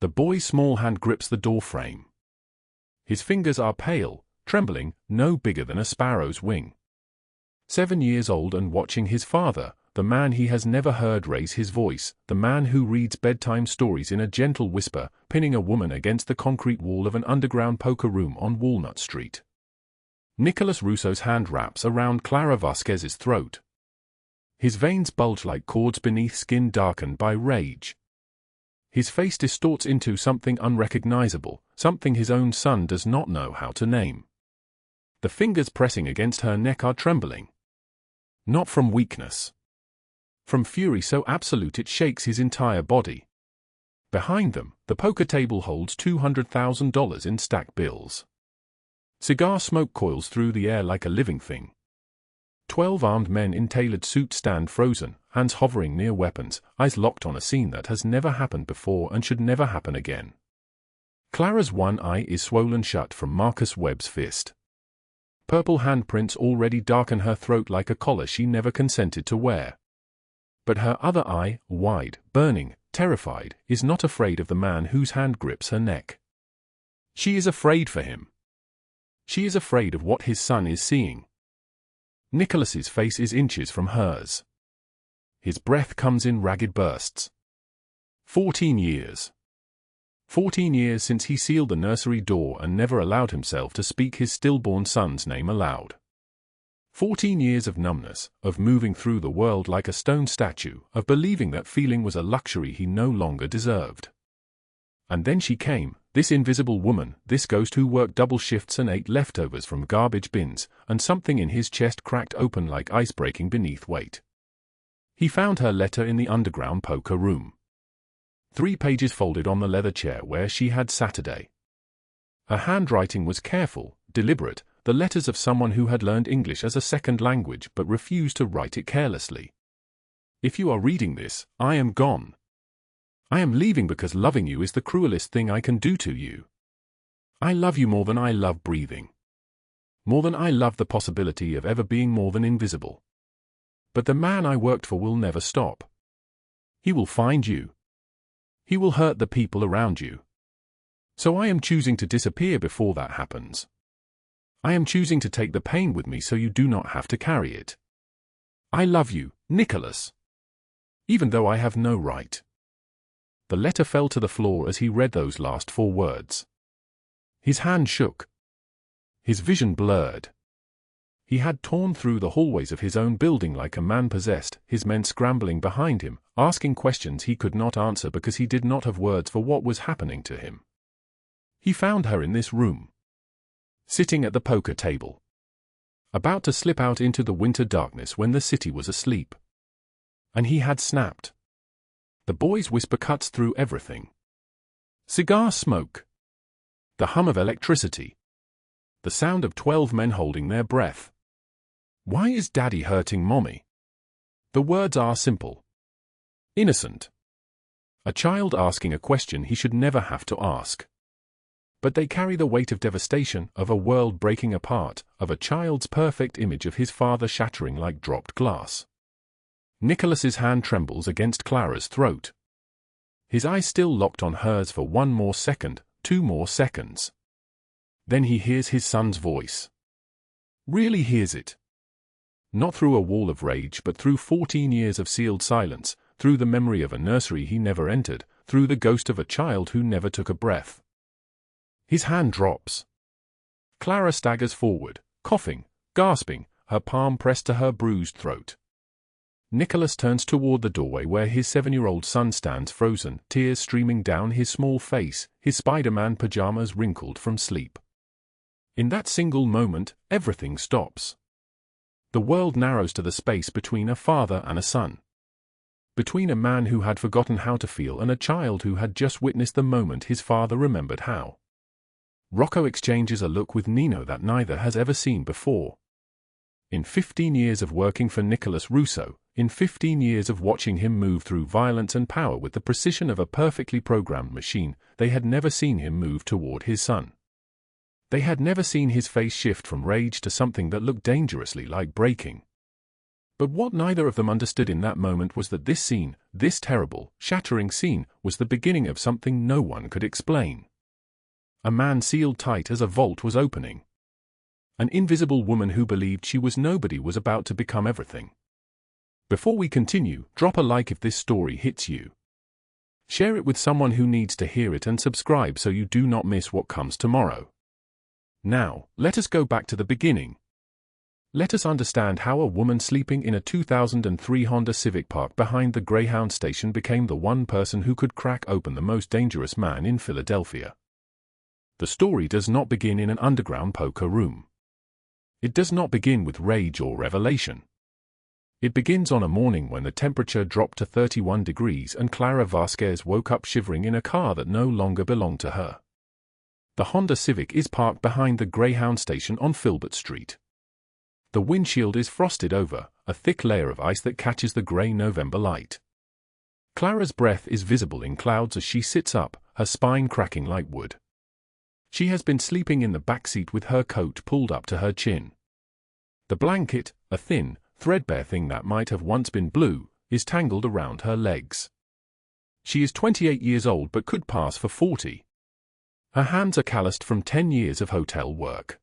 The boy's small hand grips the door frame. His fingers are pale, trembling, no bigger than a sparrow's wing. 7 years old and watching his father, the man he has never heard raise his voice, the man who reads bedtime stories in a gentle whisper, pinning a woman against the concrete wall of an underground poker room on Walnut Street. Nicholas Russo's hand wraps around Clara Vasquez's throat. His veins bulge like cords beneath skin darkened by rage. His face distorts into something unrecognizable, something his own son does not know how to name. The fingers pressing against her neck are trembling. Not from weakness. From fury so absolute it shakes his entire body. Behind them, the poker table holds $200,000 in stacked bills. Cigar smoke coils through the air like a living thing. 12 armed men in tailored suits stand frozen, hands hovering near weapons, eyes locked on a scene that has never happened before and should never happen again. Clara's one eye is swollen shut from Marcus Webb's fist. Purple handprints already darken her throat like a collar she never consented to wear. But her other eye, wide, burning, terrified, is not afraid of the man whose hand grips her neck. She is afraid for him. She is afraid of what his son is seeing. Nicholas's face is inches from hers. His breath comes in ragged bursts. 14 years. 14 years since he sealed the nursery door and never allowed himself to speak his stillborn son's name aloud. 14 years of numbness, of moving through the world like a stone statue, of believing that feeling was a luxury he no longer deserved. And then she came, this invisible woman, this ghost who worked double shifts and ate leftovers from garbage bins, and something in his chest cracked open like ice breaking beneath weight. He found her letter in the underground poker room. 3 pages folded on the leather chair where she had Saturday. Her handwriting was careful, deliberate, the letters of someone who had learned English as a second language but refused to write it carelessly. If you are reading this, I am gone. I am leaving because loving you is the cruelest thing I can do to you. I love you more than I love breathing. More than I love the possibility of ever being more than invisible. But the man I worked for will never stop. He will find you. He will hurt the people around you. So I am choosing to disappear before that happens. I am choosing to take the pain with me so you do not have to carry it. I love you, Nicholas. Even though I have no right. The letter fell to the floor as he read those last 4 words. His hand shook. His vision blurred. He had torn through the hallways of his own building like a man possessed, his men scrambling behind him, asking questions he could not answer because he did not have words for what was happening to him. He found her in this room. Sitting at the poker table. About to slip out into the winter darkness when the city was asleep. And he had snapped. The boy's whisper cuts through everything. Cigar smoke. The hum of electricity. The sound of 12 men holding their breath. Why is Daddy hurting Mommy? The words are simple. Innocent. A child asking a question he should never have to ask. But they carry the weight of devastation, of a world breaking apart, of a child's perfect image of his father shattering like dropped glass. Nicholas's hand trembles against Clara's throat. His eyes still locked on hers for 1 more second, 2 more seconds. Then he hears his son's voice. Really hears it. Not through a wall of rage but through 14 years of sealed silence, through the memory of a nursery he never entered, through the ghost of a child who never took a breath. His hand drops. Clara staggers forward, coughing, gasping, her palm pressed to her bruised throat. Nicholas turns toward the doorway where his 7-year-old son stands frozen, tears streaming down his small face, his Spider-Man pajamas wrinkled from sleep. In that single moment, everything stops. The world narrows to the space between a father and a son. Between a man who had forgotten how to feel and a child who had just witnessed the moment his father remembered how. Rocco exchanges a look with Nino that neither has ever seen before. In 15 years of working for Nicholas Russo, in 15 years of watching him move through violence and power with the precision of a perfectly programmed machine, they had never seen him move toward his son. They had never seen his face shift from rage to something that looked dangerously like breaking. But what neither of them understood in that moment was that this scene, this terrible, shattering scene, was the beginning of something no one could explain. A man sealed tight as a vault was opening. An invisible woman who believed she was nobody was about to become everything. Before we continue, drop a like if this story hits you. Share it with someone who needs to hear it and subscribe so you do not miss what comes tomorrow. Now, let us go back to the beginning. Let us understand how a woman sleeping in a 2003 Honda Civic parked behind the Greyhound station became the one person who could crack open the most dangerous man in Philadelphia. The story does not begin in an underground poker room. It does not begin with rage or revelation. It begins on a morning when the temperature dropped to 31 degrees and Clara Vasquez woke up shivering in a car that no longer belonged to her. The Honda Civic is parked behind the Greyhound station on Walnut Street. The windshield is frosted over, a thick layer of ice that catches the grey November light. Clara's breath is visible in clouds as she sits up, her spine cracking like wood. She has been sleeping in the back seat with her coat pulled up to her chin. The blanket, a thin, threadbare thing that might have once been blue, is tangled around her legs. She is 28 years old but could pass for 40. Her hands are calloused from 10 years of hotel work.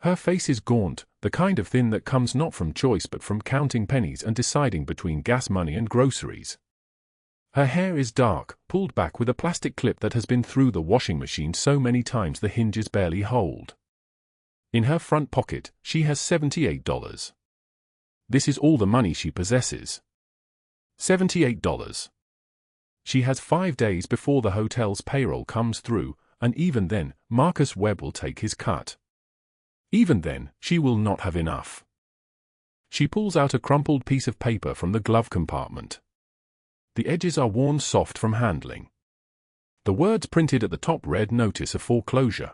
Her face is gaunt, the kind of thin that comes not from choice but from counting pennies and deciding between gas money and groceries. Her hair is dark, pulled back with a plastic clip that has been through the washing machine so many times the hinges barely hold. In her front pocket, she has $78. This is all the money she possesses. $78. She has 5 days before the hotel's payroll comes through, and even then, Marcus Webb will take his cut. Even then, she will not have enough. She pulls out a crumpled piece of paper from the glove compartment. The edges are worn soft from handling. The words printed at the top read notice of foreclosure.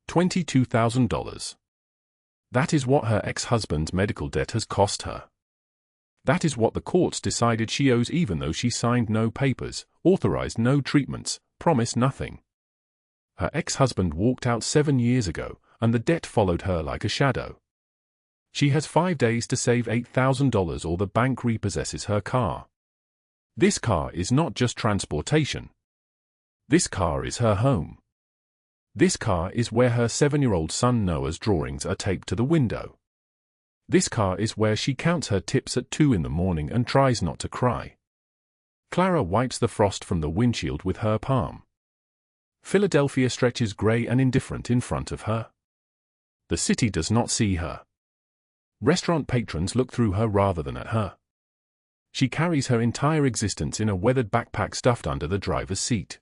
$22,000. That is what her ex-husband's medical debt has cost her. That is what the courts decided she owes even though she signed no papers, authorized no treatments, promised nothing. Her ex-husband walked out 7 years ago, and the debt followed her like a shadow. She has 5 days to save $8,000 or the bank repossesses her car. This car is not just transportation. This car is her home. This car is where her 7-year-old son Noah's drawings are taped to the window. This car is where she counts her tips at 2 in the morning and tries not to cry. Clara wipes the frost from the windshield with her palm. Philadelphia stretches grey and indifferent in front of her. The city does not see her. Restaurant patrons look through her rather than at her. She carries her entire existence in a weathered backpack stuffed under the driver's seat.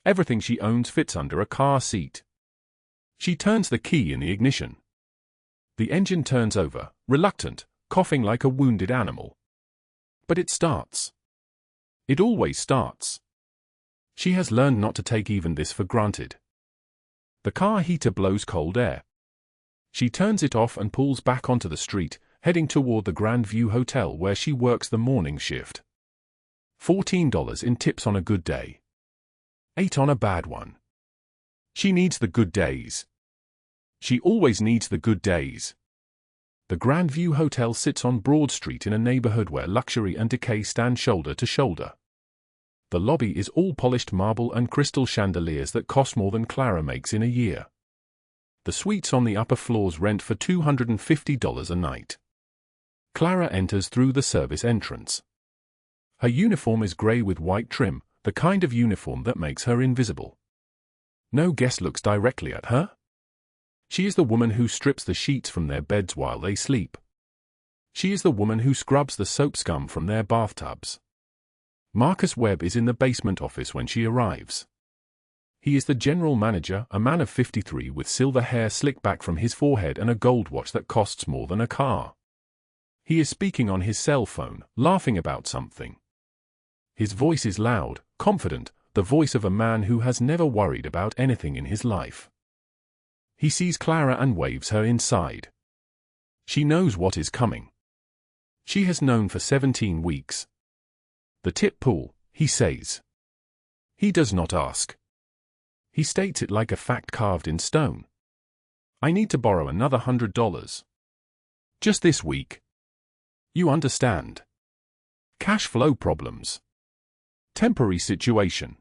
Everything she owns fits under a car seat. She turns the key in the ignition. The engine turns over, reluctant, coughing like a wounded animal. But it starts. It always starts. She has learned not to take even this for granted. The car heater blows cold air. She turns it off and pulls back onto the street, heading toward the Grand View Hotel where she works the morning shift. $14 in tips on a good day. 8 on a bad one. She needs the good days. She always needs the good days. The Grand View Hotel sits on Broad Street in a neighborhood where luxury and decay stand shoulder to shoulder. The lobby is all polished marble and crystal chandeliers that cost more than Clara makes in a year. The suites on the upper floors rent for $250 a night. Clara enters through the service entrance. Her uniform is grey with white trim, the kind of uniform that makes her invisible. No guest looks directly at her. She is the woman who strips the sheets from their beds while they sleep. She is the woman who scrubs the soap scum from their bathtubs. Marcus Webb is in the basement office when she arrives. He is the general manager, a man of 53 with silver hair slicked back from his forehead and a gold watch that costs more than a car. He is speaking on his cell phone, laughing about something. His voice is loud, confident, the voice of a man who has never worried about anything in his life. He sees Clara and waves her inside. She knows what is coming. She has known for 17 weeks. The tip pool, he says. He does not ask. He states it like a fact carved in stone. I need to borrow another $100. Just this week. You understand. Cash flow problems. Temporary situation.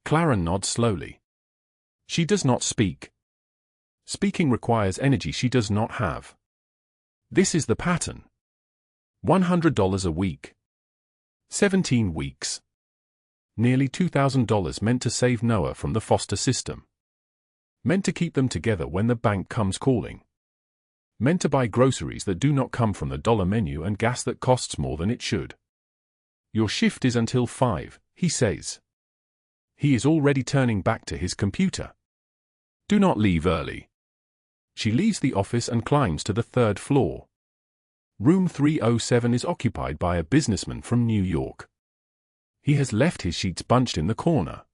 Clara nods slowly. She does not speak. Speaking requires energy she does not have. This is the pattern. $100 a week. 17 weeks. Nearly $2,000 meant to save Noah from the foster system. Meant to keep them together when the bank comes calling. Meant to buy groceries that do not come from the dollar menu and gas that costs more than it should. Your shift is until 5, he says. He is already turning back to his computer. Do not leave early. She leaves the office and climbs to the 3rd floor. Room 307 is occupied by a businessman from New York. He has left his sheets bunched in the corner.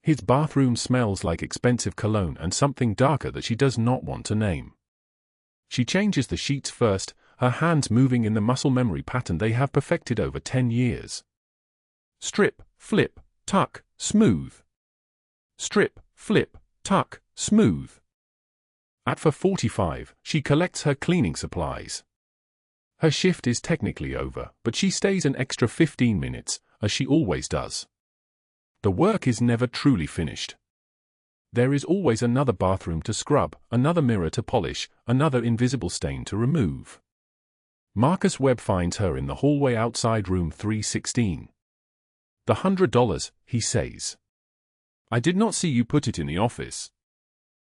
His bathroom smells like expensive cologne and something darker that she does not want to name. She changes the sheets first, her hands moving in the muscle memory pattern they have perfected over 10 years. Strip, flip, tuck, smooth. Strip, flip, tuck, smooth. At 4:45, she collects her cleaning supplies. Her shift is technically over, but she stays an extra 15 minutes, as she always does. The work is never truly finished. There is always another bathroom to scrub, another mirror to polish, another invisible stain to remove. Marcus Webb finds her in the hallway outside room 316. The $100, he says. I did not see you put it in the office.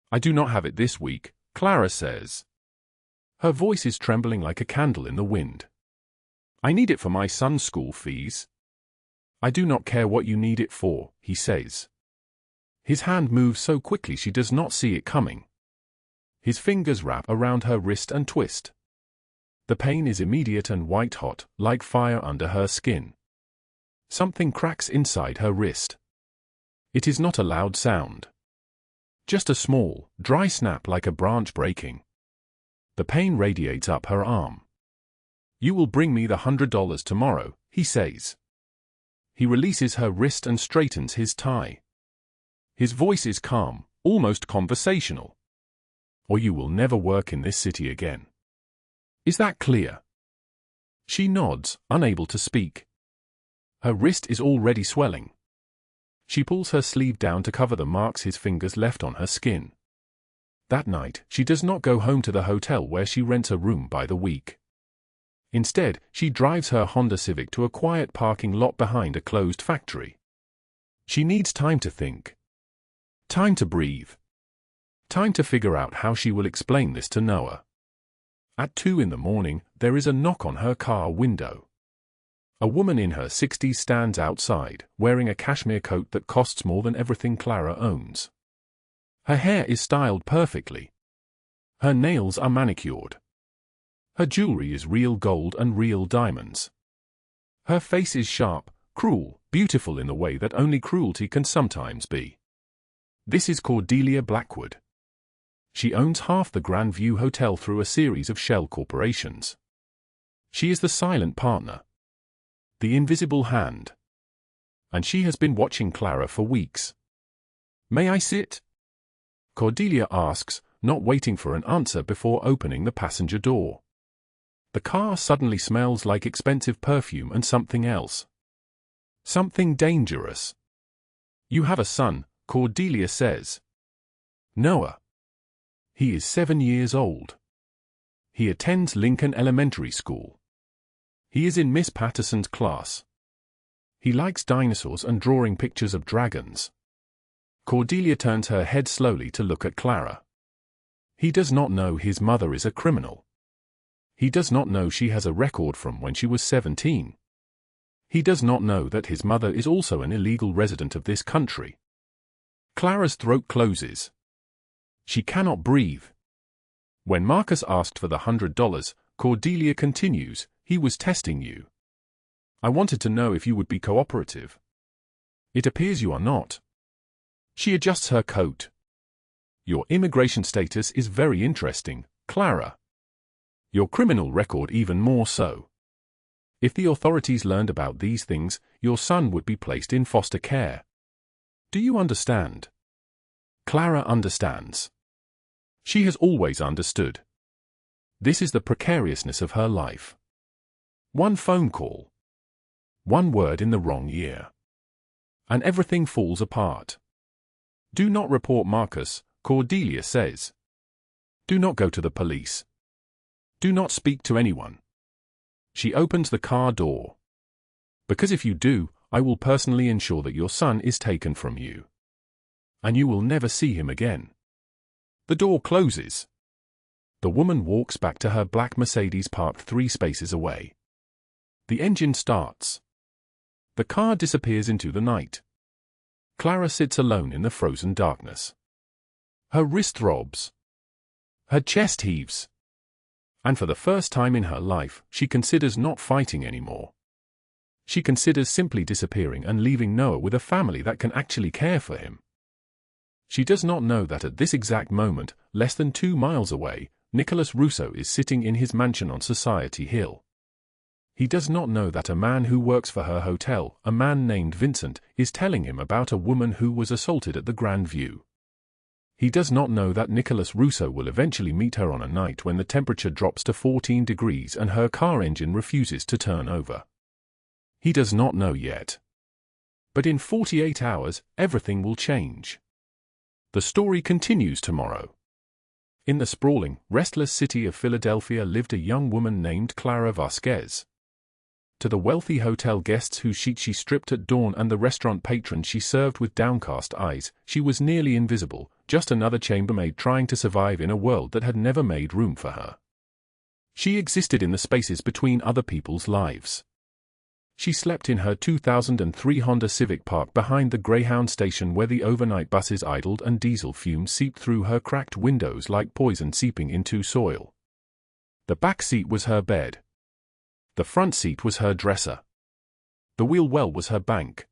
I do not have it this week, Clara says. Her voice is trembling like a candle in the wind. I need it for my son's school fees. I do not care what you need it for, he says. His hand moves so quickly she does not see it coming. His fingers wrap around her wrist and twist. The pain is immediate and white-hot, like fire under her skin. Something cracks inside her wrist. It is not a loud sound. Just a small, dry snap like a branch breaking. The pain radiates up her arm. You will bring me the $100 tomorrow, he says. He releases her wrist and straightens his tie. His voice is calm, almost conversational. Or you will never work in this city again. Is that clear? She nods, unable to speak. Her wrist is already swelling. She pulls her sleeve down to cover the marks his fingers left on her skin. That night, she does not go home to the hotel where she rents a room by the week. Instead, she drives her Honda Civic to a quiet parking lot behind a closed factory. She needs time to think. Time to breathe. Time to figure out how she will explain this to Noah. At 2 in the morning, there is a knock on her car window. A woman in her 60s stands outside, wearing a cashmere coat that costs more than everything Clara owns. Her hair is styled perfectly. Her nails are manicured. Her jewelry is real gold and real diamonds. Her face is sharp, cruel, beautiful in the way that only cruelty can sometimes be. This is Cordelia Blackwood. She owns half the Grand View Hotel through a series of shell corporations. She is the silent partner. The invisible hand. And she has been watching Clara for weeks. May I sit? Cordelia asks, not waiting for an answer before opening the passenger door. The car suddenly smells like expensive perfume and something else. Something dangerous. You have a son, Cordelia says. Noah. He is 7 years old. He attends Lincoln Elementary School. He is in Miss Patterson's class. He likes dinosaurs and drawing pictures of dragons. Cordelia turns her head slowly to look at Clara. He does not know his mother is a criminal. He does not know she has a record from when she was 17. He does not know that his mother is also an illegal resident of this country. Clara's throat closes. She cannot breathe. When Marcus asked for the $100, Cordelia continues, he was testing you. I wanted to know if you would be cooperative. It appears you are not. She adjusts her coat. Your immigration status is very interesting, Clara. Your criminal record even more so. If the authorities learned about these things, your son would be placed in foster care. Do you understand? Clara understands. She has always understood. This is the precariousness of her life. One phone call. One word in the wrong ear. And everything falls apart. Do not report Marcus, Cordelia says. Do not go to the police. Do not speak to anyone. She opens the car door. Because if you do, I will personally ensure that your son is taken from you. And you will never see him again. The door closes. The woman walks back to her black Mercedes parked 3 spaces away. The engine starts. The car disappears into the night. Clara sits alone in the frozen darkness. Her wrist throbs. Her chest heaves. And for the first time in her life, she considers not fighting anymore. She considers simply disappearing and leaving Noah with a family that can actually care for him. She does not know that at this exact moment, less than 2 miles away, Nicholas Russo is sitting in his mansion on Society Hill. He does not know that a man who works for her hotel, a man named Vincent, is telling him about a woman who was assaulted at the Grand View. He does not know that Nicholas Russo will eventually meet her on a night when the temperature drops to 14 degrees and her car engine refuses to turn over. He does not know yet. But in 48 hours, everything will change. The story continues tomorrow. In the sprawling, restless city of Philadelphia lived a young woman named Clara Vasquez. To the wealthy hotel guests whose sheets she stripped at dawn and the restaurant patrons she served with downcast eyes, she was nearly invisible, just another chambermaid trying to survive in a world that had never made room for her. She existed in the spaces between other people's lives. She slept in her 2003 Honda Civic parked behind the Greyhound station where the overnight buses idled and diesel fumes seeped through her cracked windows like poison seeping into soil. The back seat was her bed. The front seat was her dresser. The wheel well was her bank.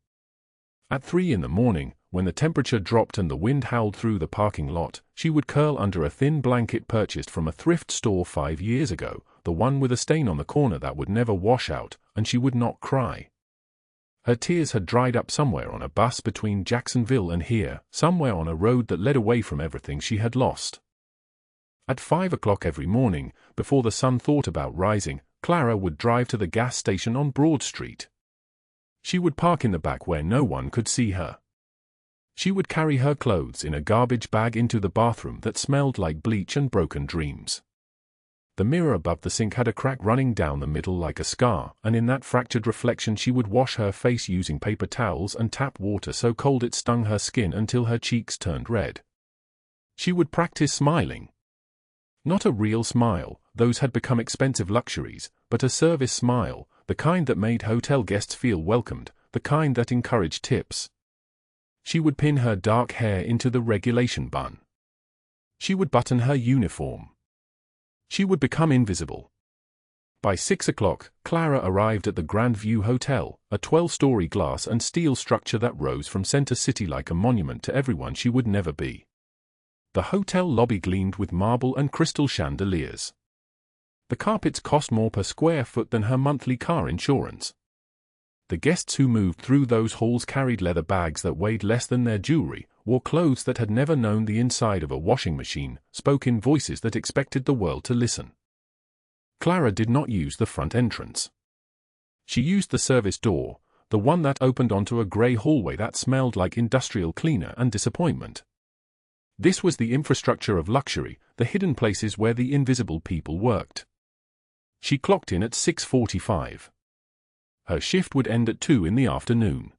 At 3 in the morning, when the temperature dropped and the wind howled through the parking lot, she would curl under a thin blanket purchased from a thrift store 5 years ago, the one with a stain on the corner that would never wash out, and she would not cry. Her tears had dried up somewhere on a bus between Jacksonville and here, somewhere on a road that led away from everything she had lost. At 5 o'clock every morning, before the sun thought about rising, Clara would drive to the gas station on Broad Street. She would park in the back where no one could see her. She would carry her clothes in a garbage bag into the bathroom that smelled like bleach and broken dreams. The mirror above the sink had a crack running down the middle like a scar, and in that fractured reflection she would wash her face using paper towels and tap water so cold it stung her skin until her cheeks turned red. She would practice smiling. Not a real smile, those had become expensive luxuries, but a service smile, the kind that made hotel guests feel welcomed, the kind that encouraged tips. She would pin her dark hair into the regulation bun. She would button her uniform. She would become invisible. By 6 o'clock, Clara arrived at the Grand View Hotel, a 12-story glass and steel structure that rose from Center City like a monument to everyone she would never be. The hotel lobby gleamed with marble and crystal chandeliers. The carpets cost more per square foot than her monthly car insurance. The guests who moved through those halls carried leather bags that weighed less than their jewelry, wore clothes that had never known the inside of a washing machine, spoke in voices that expected the world to listen. Clara did not use the front entrance. She used the service door, the one that opened onto a gray hallway that smelled like industrial cleaner and disappointment. This was the infrastructure of luxury, the hidden places where the invisible people worked. She clocked in at 6:45. Her shift would end at 2 in the afternoon.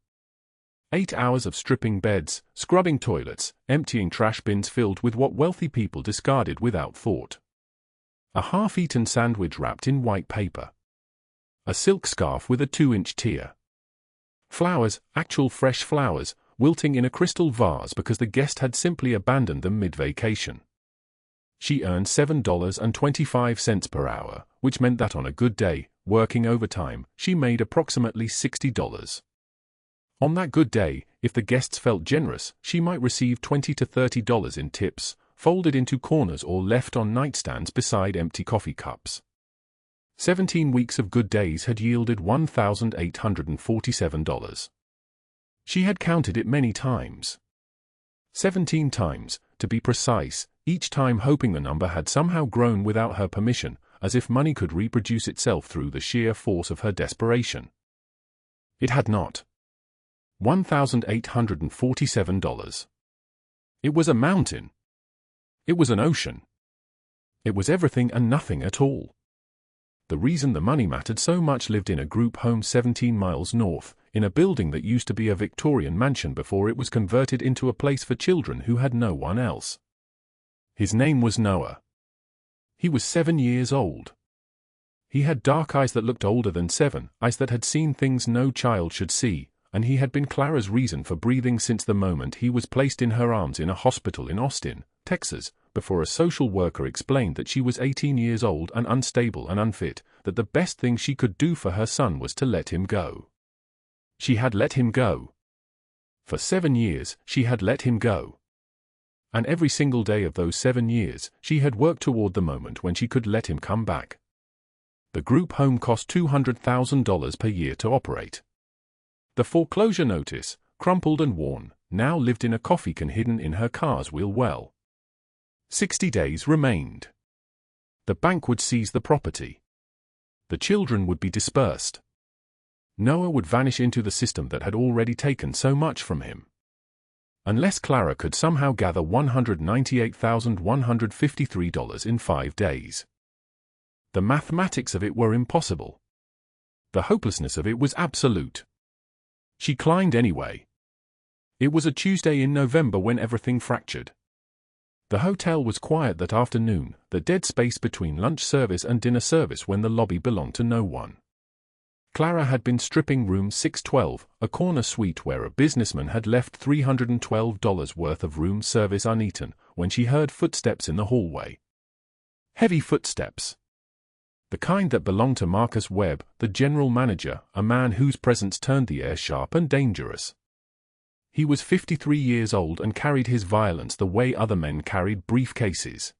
8 hours of stripping beds, scrubbing toilets, emptying trash bins filled with what wealthy people discarded without thought. A half-eaten sandwich wrapped in white paper. A silk scarf with a 2-inch tear. Flowers, actual fresh flowers, wilting in a crystal vase because the guest had simply abandoned them mid-vacation. She earned $7.25 per hour, which meant that on a good day, working overtime, she made approximately $60. On that good day, if the guests felt generous, she might receive $20 to $30 in tips, folded into corners or left on nightstands beside empty coffee cups. 17 weeks of good days had yielded $1,847. She had counted it many times. 17 times, to be precise, each time hoping the number had somehow grown without her permission, as if money could reproduce itself through the sheer force of her desperation. It had not. $1,847. It was a mountain. It was an ocean. It was everything and nothing at all. The reason the money mattered so much lived in a group home 17 miles north, in a building that used to be a Victorian mansion before it was converted into a place for children who had no one else. His name was Noah. He was 7 years old. He had dark eyes that looked older than 7, eyes that had seen things no child should see, and he had been Clara's reason for breathing since the moment he was placed in her arms in a hospital in Austin, Texas, before a social worker explained that she was 18 years old and unstable and unfit, that the best thing she could do for her son was to let him go. She had let him go. For 7 years, she had let him go. And every single day of those 7 years, she had worked toward the moment when she could let him come back. The group home cost $200,000 per year to operate. The foreclosure notice, crumpled and worn, now lived in a coffee can hidden in her car's wheel well. 60 days remained. The bank would seize the property. The children would be dispersed. Noah would vanish into the system that had already taken so much from him. Unless Clara could somehow gather $198,153 in 5 days. The mathematics of it were impossible. The hopelessness of it was absolute. She climbed anyway. It was a Tuesday in November when everything fractured. The hotel was quiet that afternoon, the dead space between lunch service and dinner service when the lobby belonged to no one. Clara had been stripping room 612, a corner suite where a businessman had left $312 worth of room service uneaten, when she heard footsteps in the hallway. Heavy footsteps. The kind that belonged to Marcus Webb, the general manager, a man whose presence turned the air sharp and dangerous. He was 53 years old and carried his violence the way other men carried briefcases.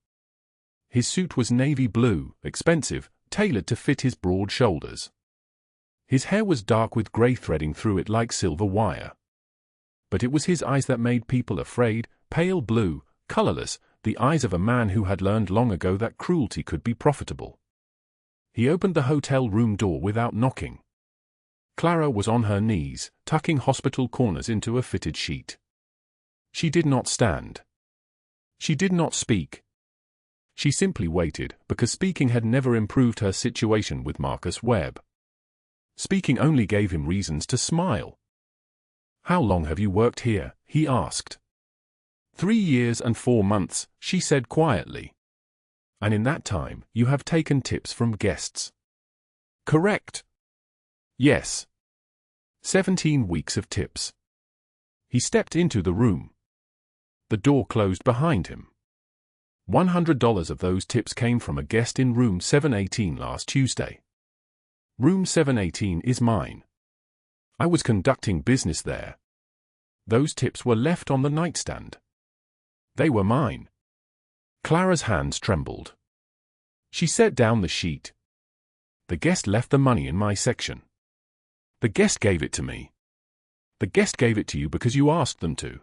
His suit was navy blue, expensive, tailored to fit his broad shoulders. His hair was dark with gray threading through it like silver wire. But it was his eyes that made people afraid, pale blue, colorless, the eyes of a man who had learned long ago that cruelty could be profitable. He opened the hotel room door without knocking. Clara was on her knees, tucking hospital corners into a fitted sheet. She did not stand. She did not speak. She simply waited, because speaking had never improved her situation with Marcus Webb. Speaking only gave him reasons to smile. "How long have you worked here?" he asked. 3 years and 4 months, she said quietly. "And in that time, you have taken tips from guests." "Correct." "Yes." 17 weeks of tips. He stepped into the room. The door closed behind him. $100 of those tips came from a guest in room 718 last Tuesday. Room 718 is mine. I was conducting business there. Those tips were left on the nightstand. They were mine. Clara's hands trembled. She set down the sheet. "The guest left the money in my section. The guest gave it to me. The guest gave it to you because you asked them to."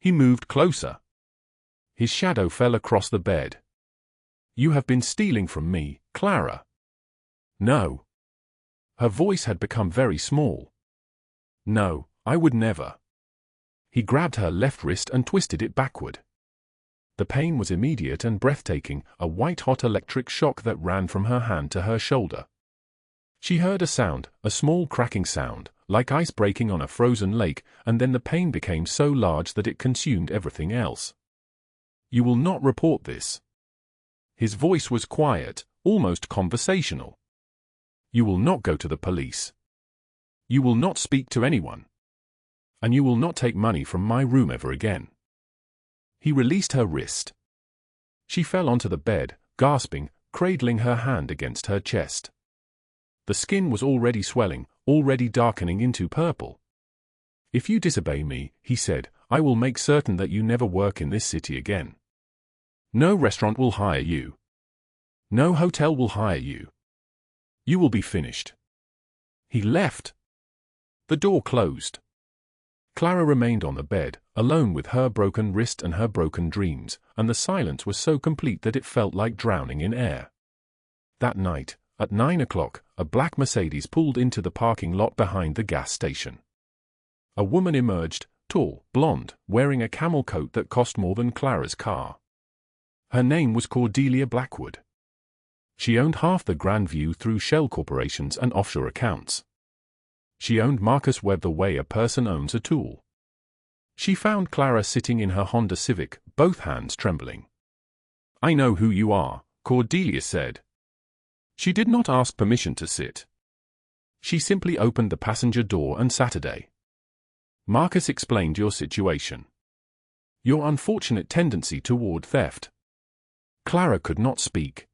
He moved closer. His shadow fell across the bed. "You have been stealing from me, Clara." "No." Her voice had become very small. "No, I would never." He grabbed her left wrist and twisted it backward. The pain was immediate and breathtaking, a white-hot electric shock that ran from her hand to her shoulder. She heard a sound, a small cracking sound, like ice breaking on a frozen lake, and then the pain became so large that it consumed everything else. "You will not report this." His voice was quiet, almost conversational. "You will not go to the police. You will not speak to anyone. And you will not take money from my room ever again." He released her wrist. She fell onto the bed, gasping, cradling her hand against her chest. The skin was already swelling, already darkening into purple. "If you disobey me," he said, "I will make certain that you never work in this city again. No restaurant will hire you. No hotel will hire you. You will be finished." He left. The door closed. Clara remained on the bed, alone with her broken wrist and her broken dreams, and the silence was so complete that it felt like drowning in air. That night, at 9 o'clock, a black Mercedes pulled into the parking lot behind the gas station. A woman emerged, tall, blonde, wearing a camel coat that cost more than Clara's car. Her name was Cordelia Blackwood. She owned half the Grandview through shell corporations and offshore accounts. She owned Marcus Webb the way a person owns a tool. She found Clara sitting in her Honda Civic, both hands trembling. "I know who you are," Cordelia said. She did not ask permission to sit. She simply opened the passenger door and Saturday. Marcus explained your situation. Your unfortunate tendency toward theft. Clara could not speak.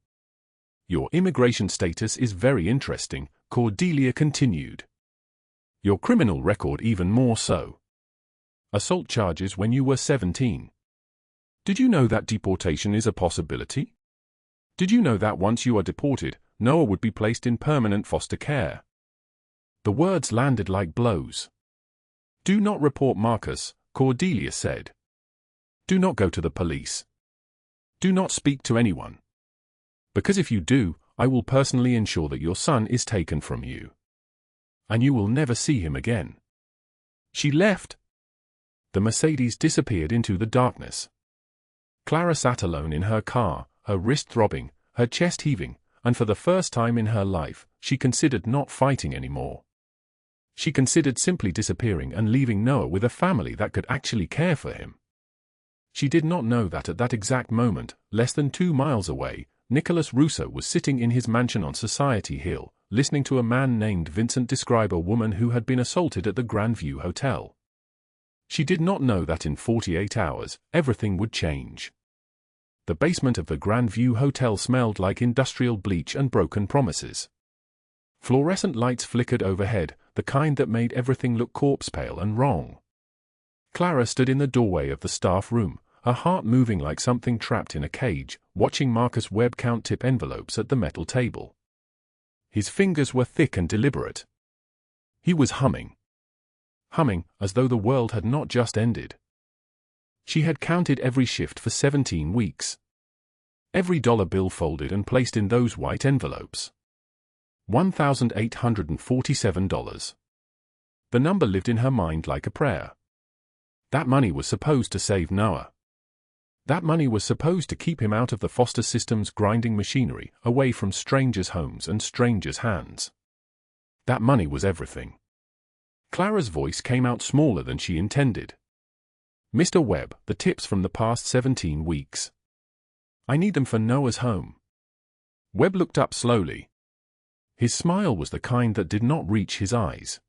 Your immigration status is very interesting, Cordelia continued. Your criminal record even more so. Assault charges when you were 17. Did you know that deportation is a possibility? Did you know that once you are deported, Noah would be placed in permanent foster care? The words landed like blows. Do not report Marcus, Cordelia said. Do not go to the police. Do not speak to anyone. Because if you do, I will personally ensure that your son is taken from you. And you will never see him again. She left. The Mercedes disappeared into the darkness. Clara sat alone in her car, her wrist throbbing, her chest heaving, and for the first time in her life, she considered not fighting anymore. She considered simply disappearing and leaving Noah with a family that could actually care for him. She did not know that at that exact moment, less than 2 miles away, Nicholas Russo was sitting in his mansion on Society Hill, listening to a man named Vincent describe a woman who had been assaulted at the Grandview Hotel. She did not know that in 48 hours, everything would change. The basement of the Grandview Hotel smelled like industrial bleach and broken promises. Fluorescent lights flickered overhead, the kind that made everything look corpse-pale and wrong. Clara stood in the doorway of the staff room, her heart moving like something trapped in a cage, watching Marcus Webb count tip envelopes at the metal table. His fingers were thick and deliberate. He was humming. Humming, as though the world had not just ended. She had counted every shift for 17 weeks. Every dollar bill folded and placed in those white envelopes. $1,847. The number lived in her mind like a prayer. That money was supposed to save Noah. That money was supposed to keep him out of the foster system's grinding machinery, away from strangers' homes and strangers' hands. That money was everything. Clara's voice came out smaller than she intended. Mr. Webb, the tips from the past 17 weeks. I need them for Noah's home. Webb looked up slowly. His smile was the kind that did not reach his eyes.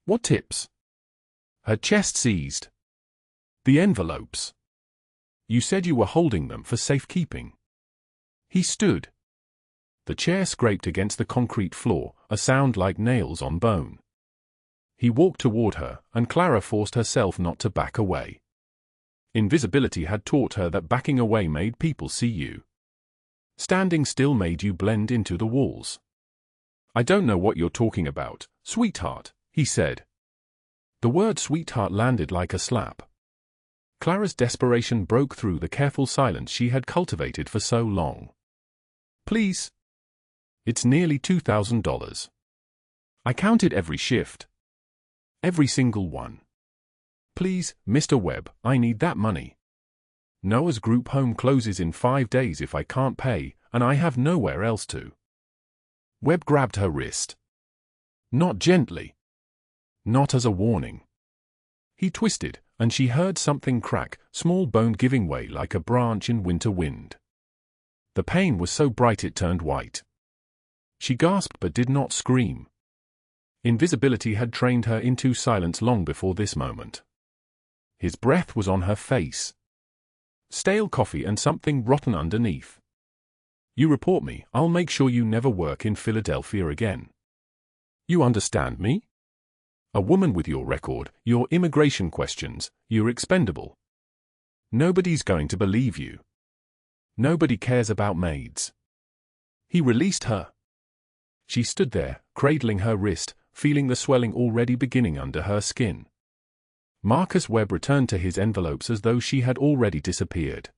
What tips? Her chest seized. The envelopes. You said you were holding them for safekeeping. He stood. The chair scraped against the concrete floor, a sound like nails on bone. He walked toward her, and Clara forced herself not to back away. Invisibility had taught her that backing away made people see you. Standing still made you blend into the walls. I don't know what you're talking about, sweetheart, he said. The word sweetheart landed like a slap. Clara's desperation broke through the careful silence she had cultivated for so long. Please. It's nearly $2,000. I counted every shift. Every single one. Please, Mr. Webb, I need that money. Noah's group home closes in 5 days if I can't pay, and I have nowhere else to. Webb grabbed her wrist. Not gently. Not as a warning. He twisted, and she heard something crack, small bone giving way like a branch in winter wind. The pain was so bright it turned white. She gasped but did not scream. Invisibility had trained her into silence long before this moment. His breath was on her face. Stale coffee and something rotten underneath. You report me, I'll make sure you never work in Philadelphia again. You understand me? A woman with your record, your immigration questions, you're expendable. Nobody's going to believe you. Nobody cares about maids. He released her. She stood there, cradling her wrist, feeling the swelling already beginning under her skin. Marcus Webb returned to his envelopes as though she had already disappeared.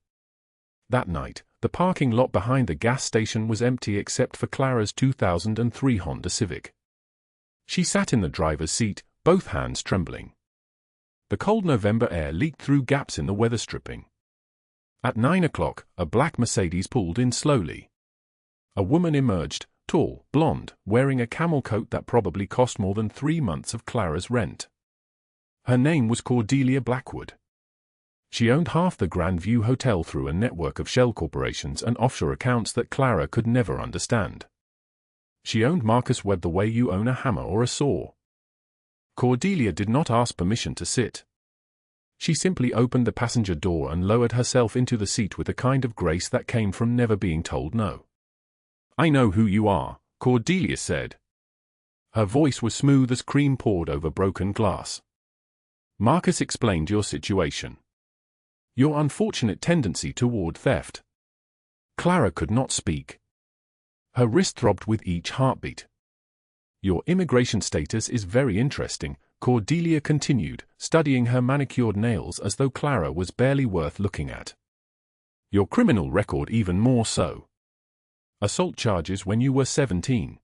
That night, The parking lot behind the gas station was empty except for Clara's 2003 Honda Civic. She sat in the driver's seat, both hands trembling. The cold November air leaked through gaps in the weather stripping. At 9 o'clock, a black Mercedes pulled in slowly. A woman emerged, tall, blonde, wearing a camel coat that probably cost more than 3 months of Clara's rent. Her name was Cordelia Blackwood. She owned half the Grandview Hotel through a network of shell corporations and offshore accounts that Clara could never understand. She owned Marcus Webb the way you own a hammer or a saw. Cordelia did not ask permission to sit. She simply opened the passenger door and lowered herself into the seat with a kind of grace that came from never being told no. "I know who you are," Cordelia said. Her voice was smooth as cream poured over broken glass. "Marcus explained your situation. Your unfortunate tendency toward theft." Clara could not speak. Her wrist throbbed with each heartbeat. "Your immigration status is very interesting," Cordelia continued, studying her manicured nails as though Clara was barely worth looking at. "Your criminal record even more so. Assault charges when you were 17.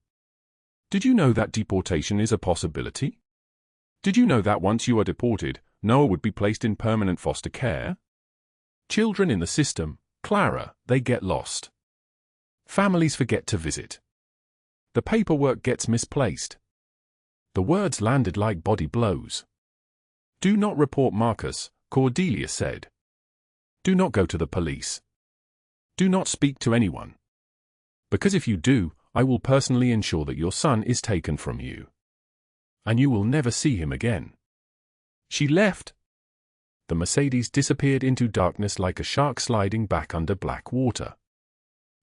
Did you know that deportation is a possibility? Did you know that once you are deported, Noah would be placed in permanent foster care? Children in the system, Clara, they get lost. Families forget to visit. The paperwork gets misplaced." The words landed like body blows. "Do not report Marcus," Cordelia said. "Do not go to the police. Do not speak to anyone. Because if you do, I will personally ensure that your son is taken from you. And you will never see him again." She left. The Mercedes disappeared into darkness like a shark sliding back under black water.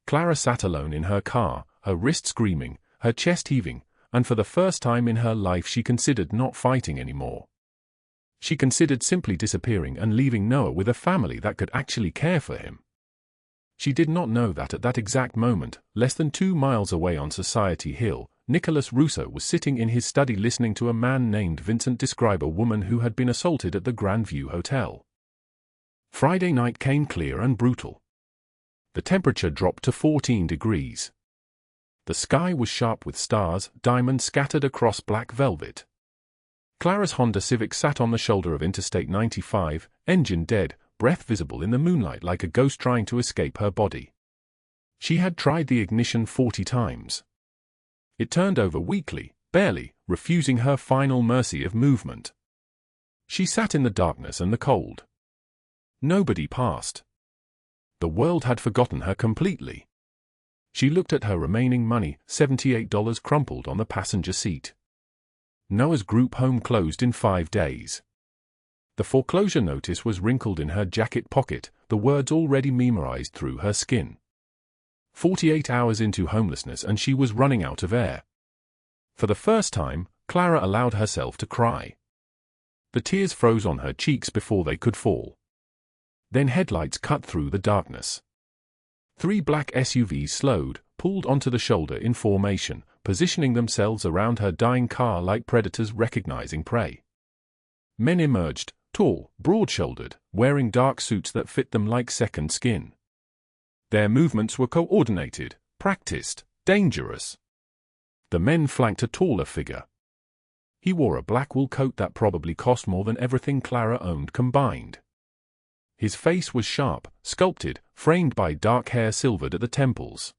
Clara sat alone in her car, her wrist screaming, her chest heaving, and for the first time in her life she considered not fighting anymore. She considered simply disappearing and leaving Noah with a family that could actually care for him. She did not know that at that exact moment, less than 2 miles away on Society Hill, Nicholas Russo was sitting in his study listening to a man named Vincent describe a woman who had been assaulted at the Grandview Hotel. Friday night came clear and brutal. The temperature dropped to 14 degrees. The sky was sharp with stars, diamonds scattered across black velvet. Clara's Honda Civic sat on the shoulder of Interstate 95, engine dead, breath visible in the moonlight like a ghost trying to escape her body. She had tried the ignition 40 times. It turned over weakly, barely, refusing her final mercy of movement. She sat in the darkness and the cold. Nobody passed. The world had forgotten her completely. She looked at her remaining money, $78 crumpled on the passenger seat. Noah's group home closed in 5 days. The foreclosure notice was wrinkled in her jacket pocket, the words already memorized through her skin. 48 hours into homelessness and she was running out of air. For the first time, Clara allowed herself to cry. The tears froze on her cheeks before they could fall. Then headlights cut through the darkness. 3 black SUVs slowed, pulled onto the shoulder in formation, positioning themselves around her dying car like predators recognizing prey. Men emerged, tall, broad-shouldered, wearing dark suits that fit them like second skin. Their movements were coordinated, practiced, dangerous. The men flanked a taller figure. He wore a black wool coat that probably cost more than everything Clara owned combined. His face was sharp, sculpted, framed by dark hair silvered at the temples.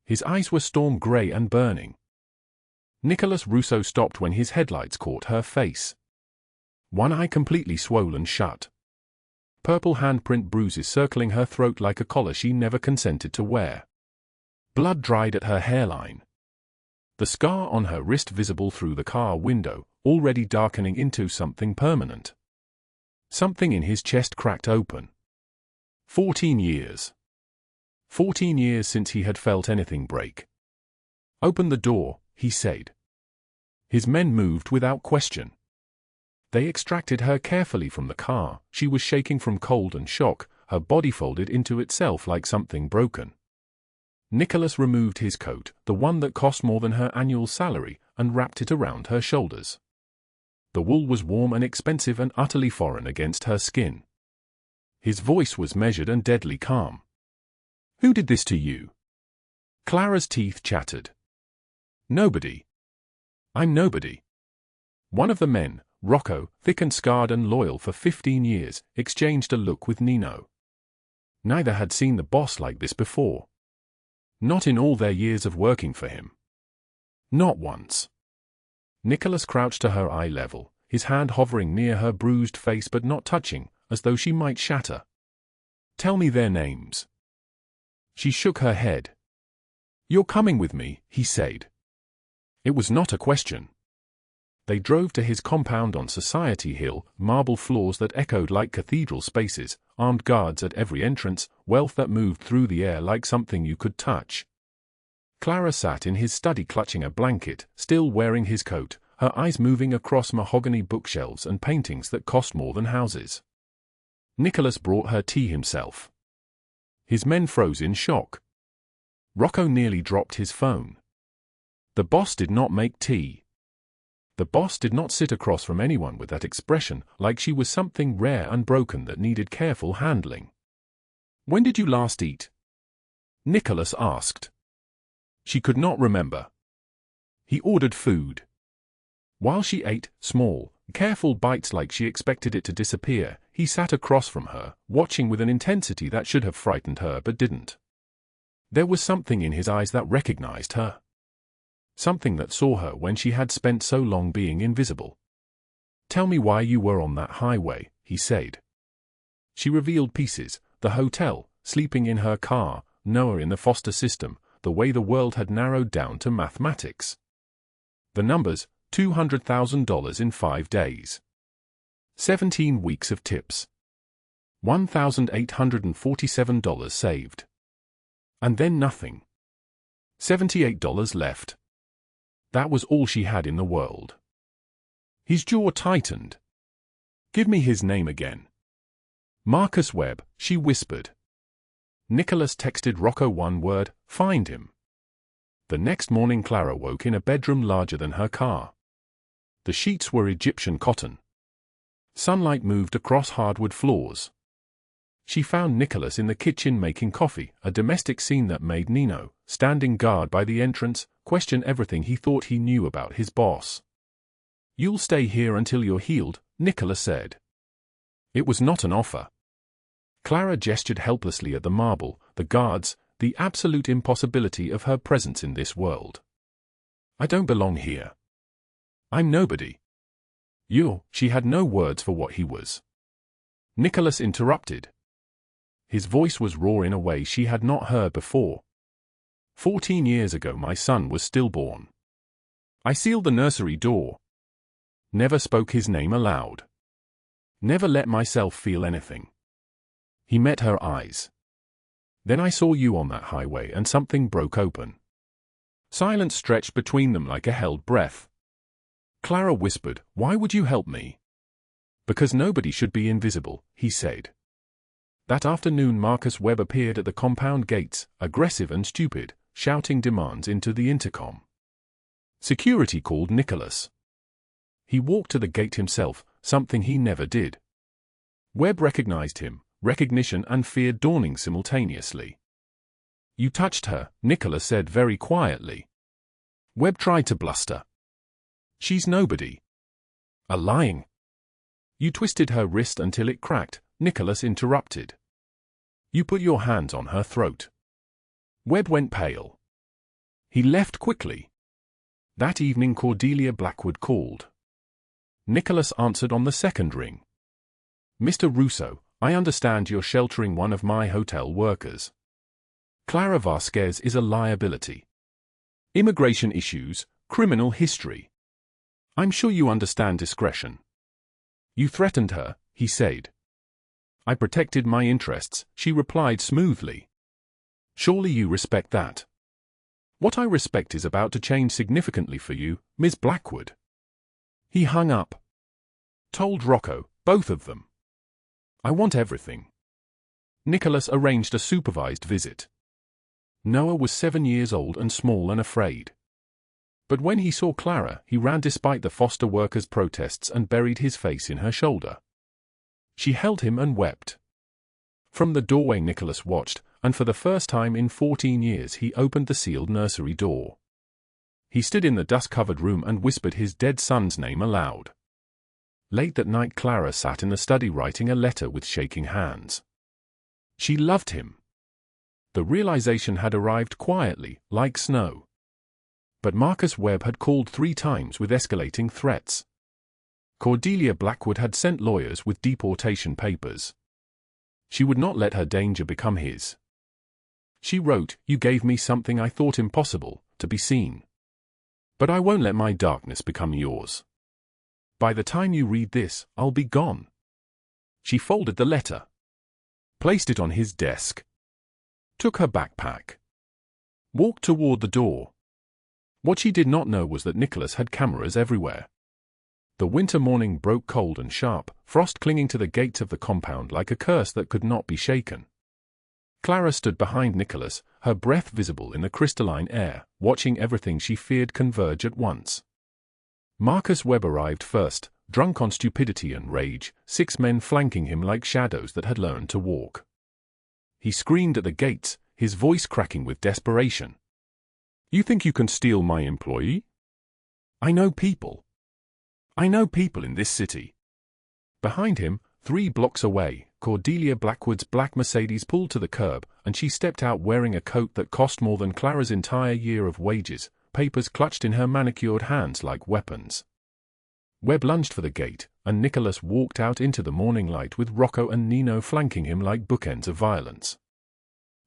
His eyes were storm gray and burning. Nicholas Russo stopped when his headlights caught her face. One eye completely swollen shut. Purple handprint bruises circling her throat like a collar she never consented to wear. Blood dried at her hairline. The scar on her wrist visible through the car window, already darkening into something permanent. Something in his chest cracked open. 14 years. 14 years since he had felt anything break. "Open the door," he said. His men moved without question. They extracted her carefully from the car. She was shaking from cold and shock, her body folded into itself like something broken. Nicholas removed his coat, the one that cost more than her annual salary, and wrapped it around her shoulders. The wool was warm and expensive and utterly foreign against her skin. His voice was measured and deadly calm. Who did this to you? Clara's teeth chattered. Nobody. I'm nobody. One of the men, Rocco, thick and scarred and loyal for 15 years, exchanged a look with Nino. Neither had seen the boss like this before. Not in all their years of working for him. Not once. Nicholas crouched to her eye level, his hand hovering near her bruised face but not touching, as though she might shatter. Tell me their names. She shook her head. You're coming with me, he said. It was not a question. They drove to his compound on Society Hill, marble floors that echoed like cathedral spaces, armed guards at every entrance, wealth that moved through the air like something you could touch. Clara sat in his study clutching a blanket, still wearing his coat, her eyes moving across mahogany bookshelves and paintings that cost more than houses. Nicholas brought her tea himself. His men froze in shock. Rocco nearly dropped his phone. The boss did not make tea. The boss did not sit across from anyone with that expression, like she was something rare and broken that needed careful handling. When did you last eat? Nicholas asked. She could not remember. He ordered food. While she ate, small, careful bites like she expected it to disappear, he sat across from her, watching with an intensity that should have frightened her but didn't. There was something in his eyes that recognized her. Something that saw her when she had spent so long being invisible. Tell me why you were on that highway, he said. She revealed pieces, the hotel, sleeping in her car, Noah in the foster system, the way the world had narrowed down to mathematics. The numbers, $200,000 in 5 days. 17 weeks of tips. $1,847 saved. And then nothing. $78 left. That was all she had in the world. His jaw tightened. Give me his name again. Marcus Webb, she whispered. Nicholas texted Rocco one word, find him. The next morning Clara woke in a bedroom larger than her car. The sheets were Egyptian cotton. Sunlight moved across hardwood floors. She found Nicholas in the kitchen making coffee, a domestic scene that made Nino, standing guard by the entrance, question everything he thought he knew about his boss. You'll stay here until you're healed, Nicholas said. It was not an offer. Clara gestured helplessly at the marble, the guards, the absolute impossibility of her presence in this world. I don't belong here. I'm nobody. She had no words for what he was. Nicholas interrupted. His voice was raw in a way she had not heard before. 14 years ago my son was stillborn. I sealed the nursery door. Never spoke his name aloud. Never let myself feel anything. He met her eyes. Then I saw you on that highway and something broke open. Silence stretched between them like a held breath. Clara whispered, why would you help me? Because nobody should be invisible, he said. That afternoon Marcus Webb appeared at the compound gates, aggressive and stupid, shouting demands into the intercom. Security called Nicholas. He walked to the gate himself, something he never did. Webb recognized him, recognition and fear dawning simultaneously. You touched her, Nicholas said very quietly. Webb tried to bluster. She's nobody. A lying. You twisted her wrist until it cracked, Nicholas interrupted. You put your hands on her throat. Webb went pale. He left quickly. That evening Cordelia Blackwood called. Nicholas answered on the second ring. Mr. Russo, I understand you're sheltering one of my hotel workers. Clara Vasquez is a liability. Immigration issues, criminal history. I'm sure you understand discretion. You threatened her, he said. I protected my interests, she replied smoothly. Surely you respect that. What I respect is about to change significantly for you, Ms. Blackwood. He hung up. Told Rocco, both of them. I want everything. Nicholas arranged a supervised visit. Noah was 7 years old and small and afraid. But when he saw Clara, he ran despite the foster workers' protests and buried his face in her shoulder. She held him and wept. From the doorway Nicholas watched, and for the first time in 14 years he opened the sealed nursery door. He stood in the dust-covered room and whispered his dead son's name aloud. Late that night Clara sat in the study writing a letter with shaking hands. She loved him. The realization had arrived quietly, like snow. But Marcus Webb had called 3 times with escalating threats. Cordelia Blackwood had sent lawyers with deportation papers. She would not let her danger become his. She wrote, "You gave me something I thought impossible, to be seen. But I won't let my darkness become yours. By the time you read this, I'll be gone." She folded the letter, placed it on his desk, took her backpack, walked toward the door. What she did not know was that Nicholas had cameras everywhere. The winter morning broke cold and sharp, frost clinging to the gates of the compound like a curse that could not be shaken. Clara stood behind Nicholas, her breath visible in the crystalline air, watching everything she feared converge at once. Marcus Webb arrived first, drunk on stupidity and rage, 6 men flanking him like shadows that had learned to walk. He screamed at the gates, his voice cracking with desperation. "You think you can steal my employee? I know people. I know people in this city." Behind him, 3 blocks away, Cordelia Blackwood's black Mercedes pulled to the curb, and she stepped out wearing a coat that cost more than Clara's entire year of wages, papers clutched in her manicured hands like weapons. Webb lunged for the gate, and Nicholas walked out into the morning light with Rocco and Nino flanking him like bookends of violence.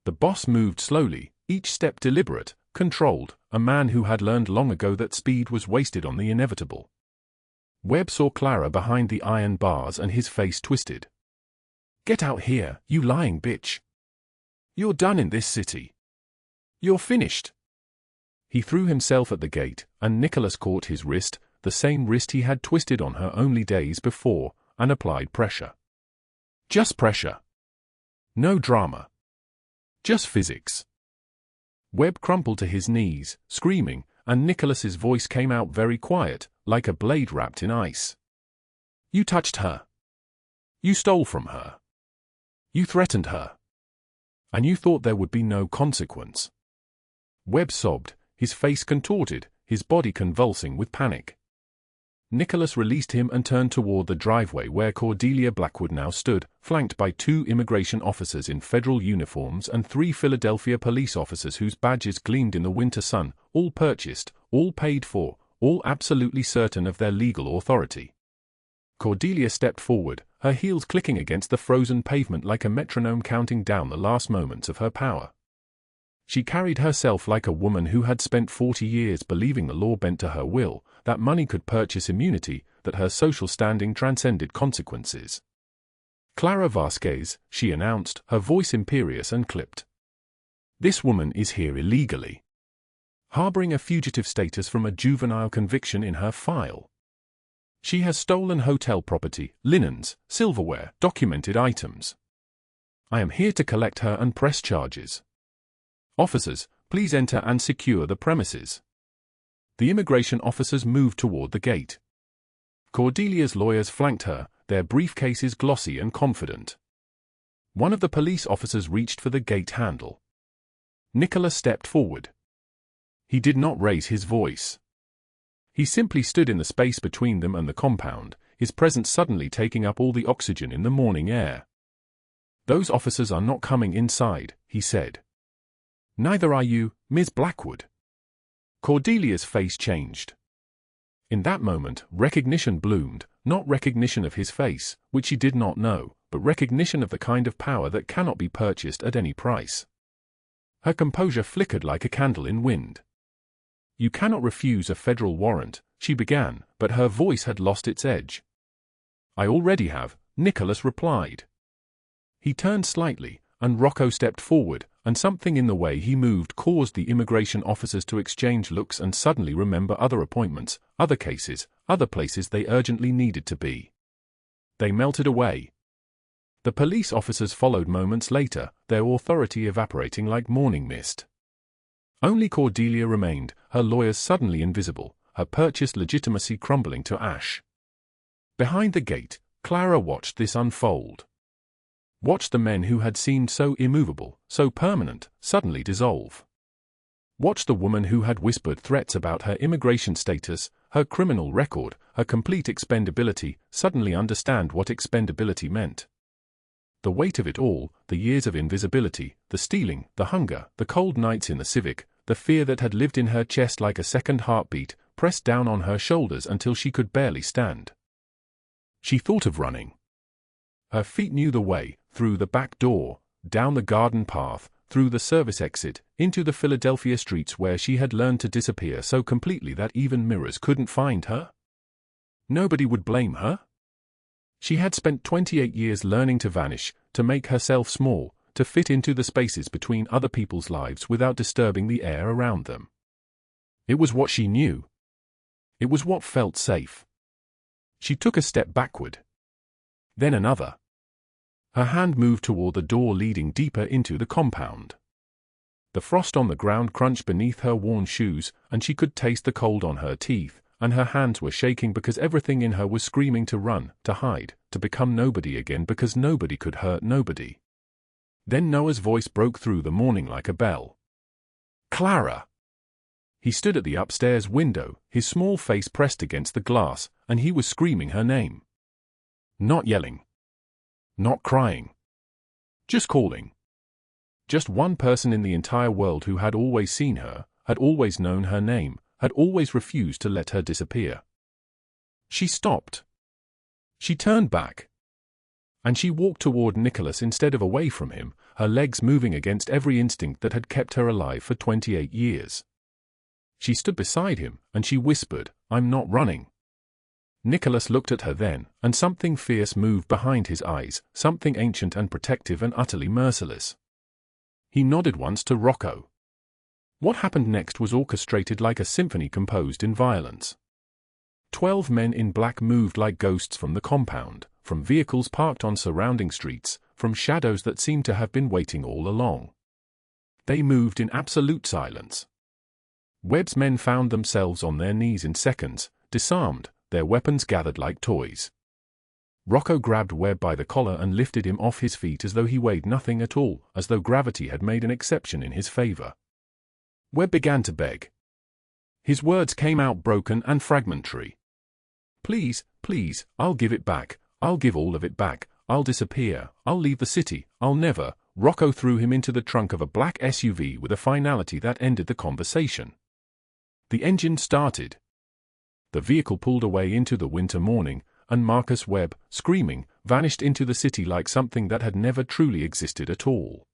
The boss moved slowly, each step deliberate, controlled, a man who had learned long ago that speed was wasted on the inevitable. Webb saw Clara behind the iron bars and his face twisted. "Get out here, you lying bitch. You're done in this city. You're finished." He threw himself at the gate, and Nicholas caught his wrist, the same wrist he had twisted on her only days before, and applied pressure. Just pressure. No drama. Just physics. Webb crumpled to his knees, screaming, and Nicholas's voice came out very quiet, like a blade wrapped in ice. "You touched her. You stole from her. You threatened her. And you thought there would be no consequence." Webb sobbed, his face contorted, his body convulsing with panic. Nicholas released him and turned toward the driveway where Cordelia Blackwood now stood, flanked by 2 immigration officers in federal uniforms and 3 Philadelphia police officers whose badges gleamed in the winter sun, all purchased, all paid for, all absolutely certain of their legal authority. Cordelia stepped forward, her heels clicking against the frozen pavement like a metronome counting down the last moments of her power. She carried herself like a woman who had spent 40 years believing the law bent to her will, that money could purchase immunity, that her social standing transcended consequences. "Clara Vasquez," she announced, her voice imperious and clipped. "This woman is here illegally, harboring a fugitive status from a juvenile conviction in her file. She has stolen hotel property, linens, silverware, documented items. I am here to collect her and press charges. Officers, please enter and secure the premises." The immigration officers moved toward the gate. Cordelia's lawyers flanked her, their briefcases glossy and confident. One of the police officers reached for the gate handle. Nicholas stepped forward. He did not raise his voice. He simply stood in the space between them and the compound, his presence suddenly taking up all the oxygen in the morning air. "Those officers are not coming inside," he said. "Neither are you, Ms. Blackwood." Cordelia's face changed. In that moment, recognition bloomed, not recognition of his face, which she did not know, but recognition of the kind of power that cannot be purchased at any price. Her composure flickered like a candle in wind. "You cannot refuse a federal warrant," she began, but her voice had lost its edge. "I already have," Nicholas replied. He turned slightly, and Rocco stepped forward, and something in the way he moved caused the immigration officers to exchange looks and suddenly remember other appointments, other cases, other places they urgently needed to be. They melted away. The police officers followed moments later, their authority evaporating like morning mist. Only Cordelia remained, her lawyers suddenly invisible, her purchased legitimacy crumbling to ash. Behind the gate, Clara watched this unfold. Watched the men who had seemed so immovable, so permanent, suddenly dissolve. Watched the woman who had whispered threats about her immigration status, her criminal record, her complete expendability, suddenly understand what expendability meant. The weight of it all, the years of invisibility, the stealing, the hunger, the cold nights in the Civic, the fear that had lived in her chest like a second heartbeat, pressed down on her shoulders until she could barely stand. She thought of running. Her feet knew the way, through the back door, down the garden path, through the service exit, into the Philadelphia streets where she had learned to disappear so completely that even mirrors couldn't find her. Nobody would blame her. She had spent 28 years learning to vanish, to make herself small, to fit into the spaces between other people's lives without disturbing the air around them. It was what she knew. It was what felt safe. She took a step backward. Then another. Her hand moved toward the door leading deeper into the compound. The frost on the ground crunched beneath her worn shoes, and she could taste the cold on her teeth, and her hands were shaking because everything in her was screaming to run, to hide, to become nobody again because nobody could hurt nobody. Then Noah's voice broke through the morning like a bell. Clara! He stood at the upstairs window, his small face pressed against the glass, and he was screaming her name. Not yelling. Not crying. Just calling. Just one person in the entire world who had always seen her, had always known her name, had always refused to let her disappear. She stopped. She turned back. And she walked toward Nicholas instead of away from him, her legs moving against every instinct that had kept her alive for 28 years. She stood beside him, and she whispered, "I'm not running." Nicholas looked at her then, and something fierce moved behind his eyes, something ancient and protective and utterly merciless. He nodded once to Rocco. What happened next was orchestrated like a symphony composed in violence. 12 men in black moved like ghosts from the compound, from vehicles parked on surrounding streets, from shadows that seemed to have been waiting all along. They moved in absolute silence. Webb's men found themselves on their knees in seconds, disarmed, their weapons gathered like toys. Rocco grabbed Webb by the collar and lifted him off his feet as though he weighed nothing at all, as though gravity had made an exception in his favor. Webb began to beg. His words came out broken and fragmentary. "Please, please, I'll give it back. I'll give all of it back. I'll disappear. I'll leave the city. I'll never." Rocco threw him into the trunk of a black SUV with a finality that ended the conversation. The engine started. The vehicle pulled away into the winter morning, and Marcus Webb, screaming, vanished into the city like something that had never truly existed at all.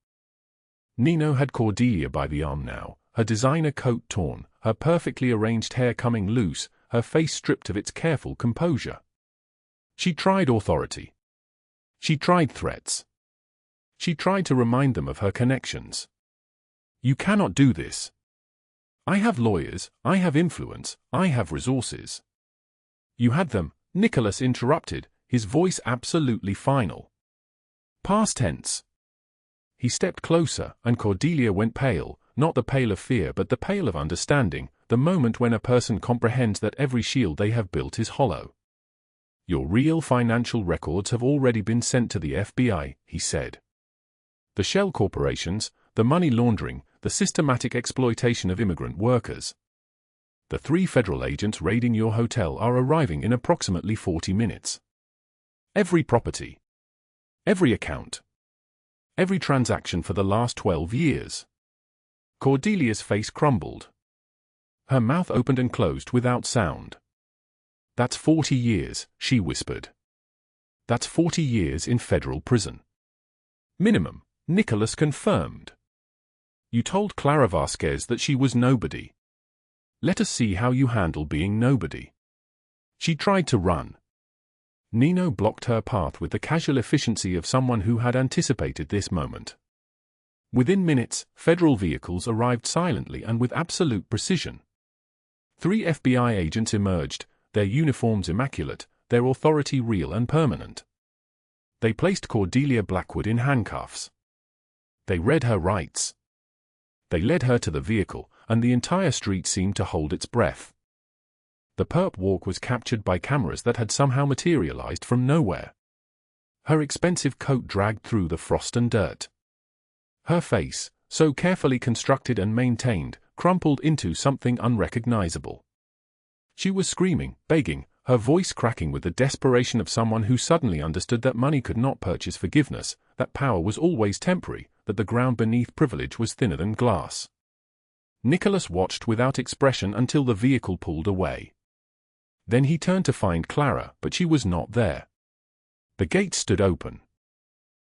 Nino had Cordelia by the arm now, her designer coat torn, her perfectly arranged hair coming loose, her face stripped of its careful composure. She tried authority. She tried threats. She tried to remind them of her connections. "You cannot do this. I have lawyers, I have influence, I have resources." "You had them," Nicholas interrupted, his voice absolutely final. Past tense. He stepped closer, and Cordelia went pale, not the pale of fear but the pale of understanding, the moment when a person comprehends that every shield they have built is hollow. "Your real financial records have already been sent to the FBI," he said. "The shell corporations, the money laundering, the systematic exploitation of immigrant workers. The 3 federal agents raiding your hotel are arriving in approximately 40 minutes. Every property. Every account. Every transaction for the last 12 years. Cordelia's face crumbled. Her mouth opened and closed without sound. "That's 40 years, she whispered. "That's 40 years in federal prison." "Minimum," Nicholas confirmed. "You told Clara Vasquez that she was nobody. Let us see how you handle being nobody." She tried to run. Nino blocked her path with the casual efficiency of someone who had anticipated this moment. Within minutes, federal vehicles arrived silently and with absolute precision. 3 FBI agents emerged, their uniforms immaculate, their authority real and permanent. They placed Cordelia Blackwood in handcuffs. They read her rights. They led her to the vehicle, and the entire street seemed to hold its breath. The perp walk was captured by cameras that had somehow materialized from nowhere. Her expensive coat dragged through the frost and dirt. Her face, so carefully constructed and maintained, crumpled into something unrecognizable. She was screaming, begging, her voice cracking with the desperation of someone who suddenly understood that money could not purchase forgiveness, that power was always temporary, that the ground beneath privilege was thinner than glass. Nicholas watched without expression until the vehicle pulled away. Then he turned to find Clara, but she was not there. The gate stood open.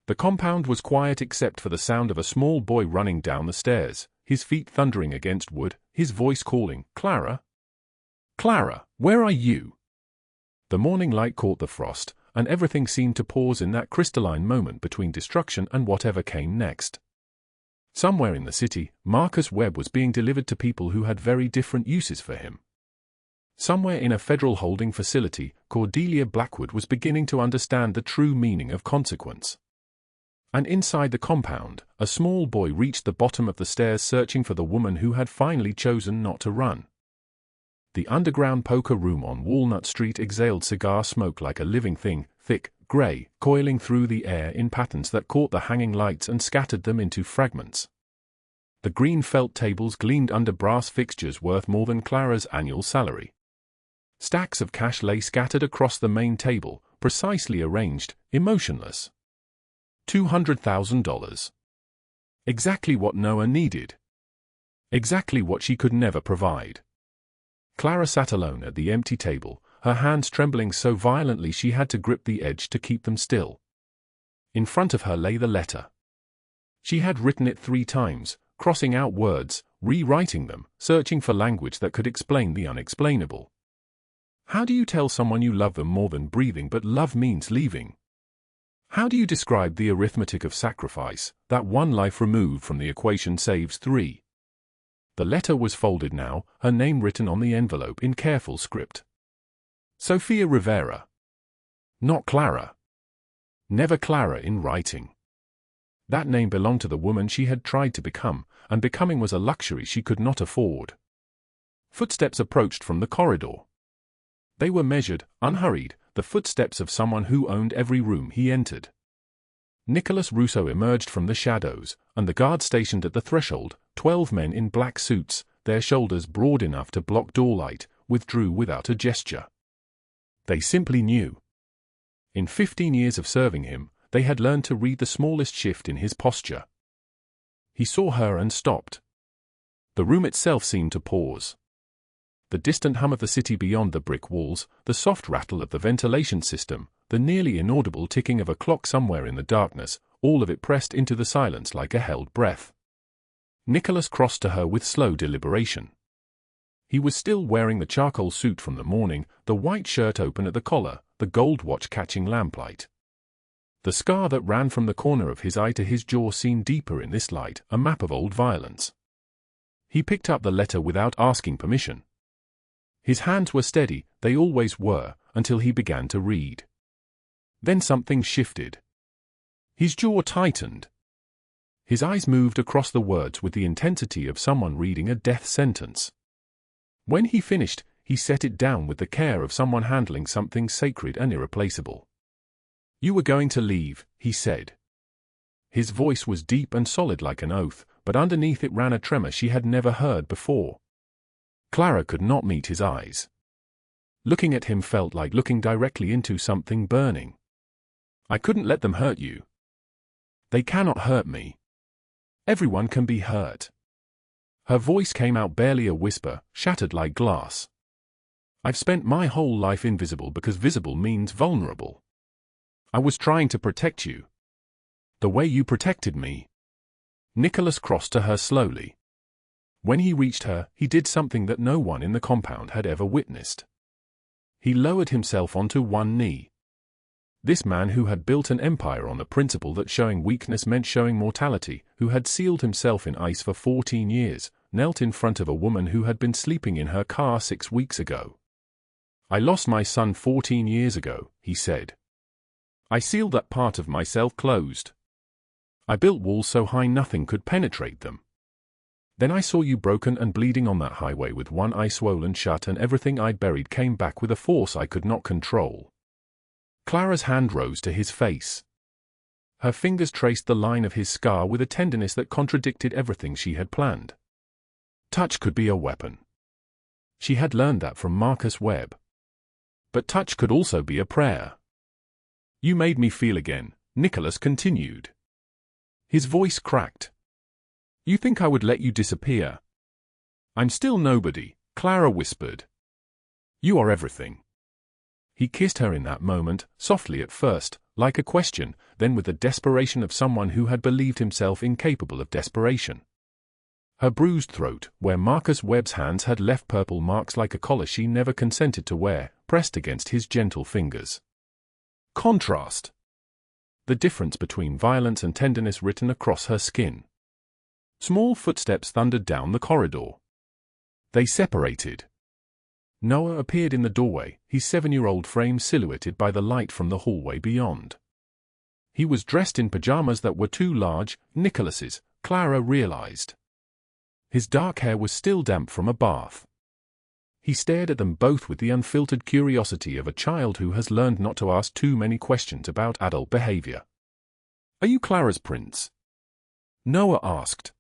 The compound was quiet except for the sound of a small boy running down the stairs, his feet thundering against wood, his voice calling, "Clara? Clara, where are you?" The morning light caught the frost, and everything seemed to pause in that crystalline moment between destruction and whatever came next. Somewhere in the city, Marcus Webb was being delivered to people who had very different uses for him. Somewhere in a federal holding facility, Cordelia Blackwood was beginning to understand the true meaning of consequence. And inside the compound, a small boy reached the bottom of the stairs searching for the woman who had finally chosen not to run. The underground poker room on Walnut Street exhaled cigar smoke like a living thing, thick, gray, coiling through the air in patterns that caught the hanging lights and scattered them into fragments. The green felt tables gleamed under brass fixtures worth more than Clara's annual salary. Stacks of cash lay scattered across the main table, precisely arranged, emotionless. $200,000. Exactly what Noah needed. Exactly what she could never provide. Clara sat alone at the empty table, her hands trembling so violently she had to grip the edge to keep them still. In front of her lay the letter. She had written it 3 times, crossing out words, rewriting them, searching for language that could explain the unexplainable. How do you tell someone you love them more than breathing but love means leaving? How do you describe the arithmetic of sacrifice, that one life removed from the equation saves 3? The letter was folded now, her name written on the envelope in careful script. Sophia Rivera. Not Clara. Never Clara in writing. That name belonged to the woman she had tried to become, and becoming was a luxury she could not afford. Footsteps approached from the corridor. They were measured, unhurried, the footsteps of someone who owned every room he entered. Nicholas Russo emerged from the shadows, and the guard stationed at the threshold, 12 men in black suits, their shoulders broad enough to block doorlight, withdrew without a gesture. They simply knew. In 15 years of serving him, they had learned to read the smallest shift in his posture. He saw her and stopped. The room itself seemed to pause. The distant hum of the city beyond the brick walls, the soft rattle of the ventilation system, the nearly inaudible ticking of a clock somewhere in the darkness, all of it pressed into the silence like a held breath. Nicholas crossed to her with slow deliberation. He was still wearing the charcoal suit from the morning, the white shirt open at the collar, the gold watch catching lamplight. The scar that ran from the corner of his eye to his jaw seemed deeper in this light, a map of old violence. He picked up the letter without asking permission. His hands were steady, they always were, until he began to read. Then something shifted. His jaw tightened. His eyes moved across the words with the intensity of someone reading a death sentence. When he finished, he set it down with the care of someone handling something sacred and irreplaceable. "You were going to leave," he said. His voice was deep and solid like an oath, but underneath it ran a tremor she had never heard before. Clara could not meet his eyes. Looking at him felt like looking directly into something burning. "I couldn't let them hurt you." "They cannot hurt me. Everyone can be hurt." Her voice came out barely a whisper, shattered like glass. "I've spent my whole life invisible because visible means vulnerable. I was trying to protect you. The way you protected me." Nicholas crossed to her slowly. When he reached her, he did something that no one in the compound had ever witnessed. He lowered himself onto one knee. This man who had built an empire on the principle that showing weakness meant showing mortality, who had sealed himself in ice for 14 years, knelt in front of a woman who had been sleeping in her car 6 weeks ago. "I lost my son 14 years ago," he said. "I sealed that part of myself closed. I built walls so high nothing could penetrate them. Then I saw you broken and bleeding on that highway with one eye swollen shut, and everything I'd buried came back with a force I could not control. Clara's hand rose to his face. Her fingers traced the line of his scar with a tenderness that contradicted everything she had planned. Touch could be a weapon. She had learned that from Marcus Webb. But touch could also be a prayer. "You made me feel again," Nicholas continued. His voice cracked. "You think I would let you disappear?" "I'm still nobody," Clara whispered. "You are everything." He kissed her in that moment, softly at first, like a question, then with the desperation of someone who had believed himself incapable of desperation. Her bruised throat, where Marcus Webb's hands had left purple marks like a collar she never consented to wear, pressed against his gentle fingers. Contrast. The difference between violence and tenderness written across her skin. Small footsteps thundered down the corridor. They separated. Noah appeared in the doorway, his 7-year-old frame silhouetted by the light from the hallway beyond. He was dressed in pajamas that were too large, Nicholas's, Clara realized. His dark hair was still damp from a bath. He stared at them both with the unfiltered curiosity of a child who has learned not to ask too many questions about adult behavior. "Are you Clara's prince?" Noah asked.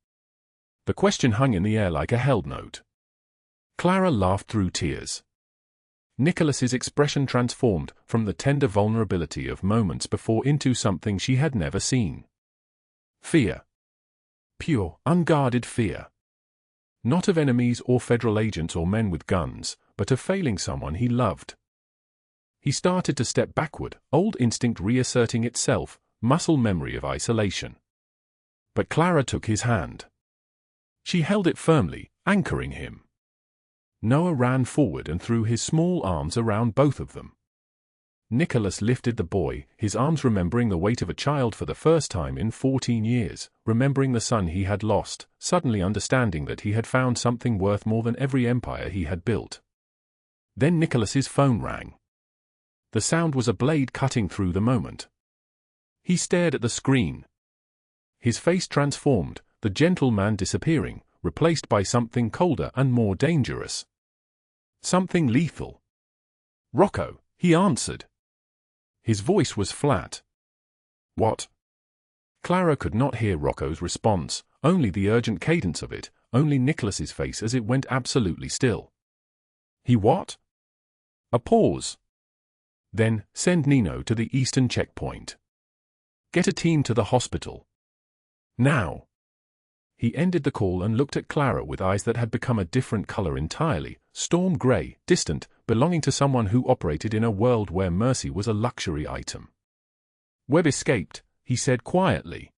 The question hung in the air like a held note. Clara laughed through tears. Nicholas's expression transformed from the tender vulnerability of moments before into something she had never seen. Fear. Pure, unguarded fear. Not of enemies or federal agents or men with guns, but of failing someone he loved. He started to step backward, old instinct reasserting itself, muscle memory of isolation. But Clara took his hand. She held it firmly, anchoring him. Noah ran forward and threw his small arms around both of them. Nicholas lifted the boy, his arms remembering the weight of a child for the first time in 14 years, remembering the son he had lost, suddenly understanding that he had found something worth more than every empire he had built. Then Nicholas's phone rang. The sound was a blade cutting through the moment. He stared at the screen. His face transformed, the gentle man disappearing, replaced by something colder and more dangerous. Something lethal. "Rocco," he answered. His voice was flat. "What?" Clara could not hear Rocco's response, only the urgent cadence of it, only Nicholas's face as it went absolutely still. "He what?" A pause. Then, "Send Nino to the eastern checkpoint. Get a team to the hospital. Now." He ended the call and looked at Clara with eyes that had become a different color entirely, storm gray, distant, belonging to someone who operated in a world where mercy was a luxury item. "Webb escaped," he said quietly.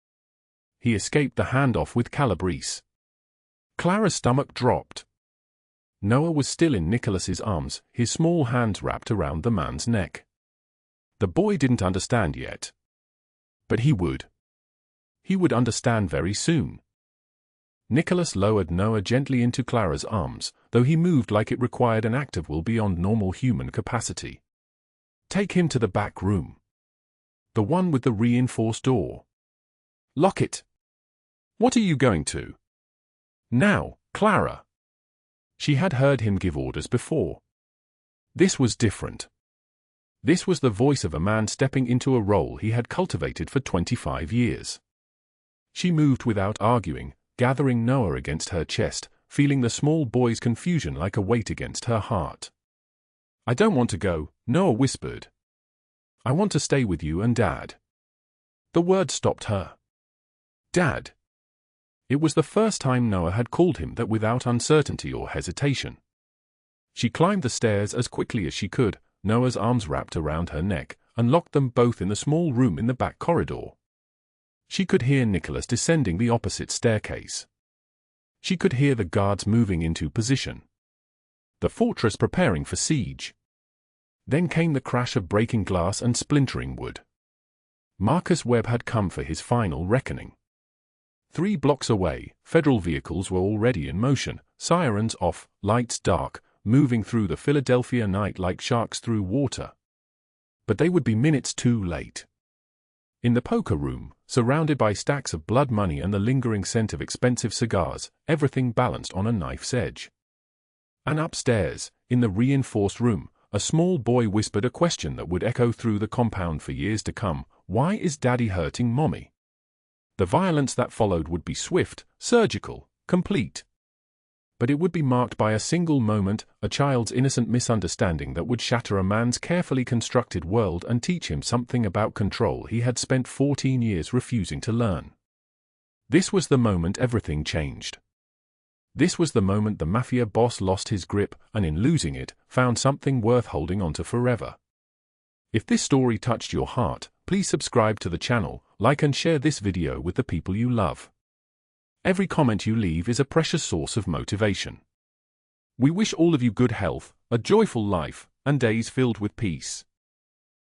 "He escaped the handoff with Calabrese." Clara's stomach dropped. Noah was still in Nicholas's arms, his small hands wrapped around the man's neck. The boy didn't understand yet. But he would. He would understand very soon. Nicholas lowered Noah gently into Clara's arms, though he moved like it required an act of will beyond normal human capacity. "Take him to the back room. The one with the reinforced door. Lock it." "What are you going to?" "Now, Clara." She had heard him give orders before. This was different. This was the voice of a man stepping into a role he had cultivated for 25 years. She moved without arguing, gathering Noah against her chest, feeling the small boy's confusion like a weight against her heart. "I don't want to go," Noah whispered. "I want to stay with you and Dad." The word stopped her. Dad. It was the first time Noah had called him that without uncertainty or hesitation. She climbed the stairs as quickly as she could, Noah's arms wrapped around her neck, and locked them both in the small room in the back corridor. She could hear Nicholas descending the opposite staircase. She could hear the guards moving into position. The fortress preparing for siege. Then came the crash of breaking glass and splintering wood. Marcus Webb had come for his final reckoning. 3 blocks away, federal vehicles were already in motion, sirens off, lights dark, moving through the Philadelphia night like sharks through water. But they would be minutes too late. In the poker room, surrounded by stacks of blood money and the lingering scent of expensive cigars, everything balanced on a knife's edge. And upstairs, in the reinforced room, a small boy whispered a question that would echo through the compound for years to come: "Why is Daddy hurting Mommy?" The violence that followed would be swift, surgical, complete. But it would be marked by a single moment, a child's innocent misunderstanding that would shatter a man's carefully constructed world and teach him something about control he had spent 14 years refusing to learn. This was the moment everything changed. This was the moment the Mafia boss lost his grip and, in losing it, found something worth holding onto forever. If this story touched your heart, please subscribe to the channel, like and share this video with the people you love. Every comment you leave is a precious source of motivation. We wish all of you good health, a joyful life, and days filled with peace.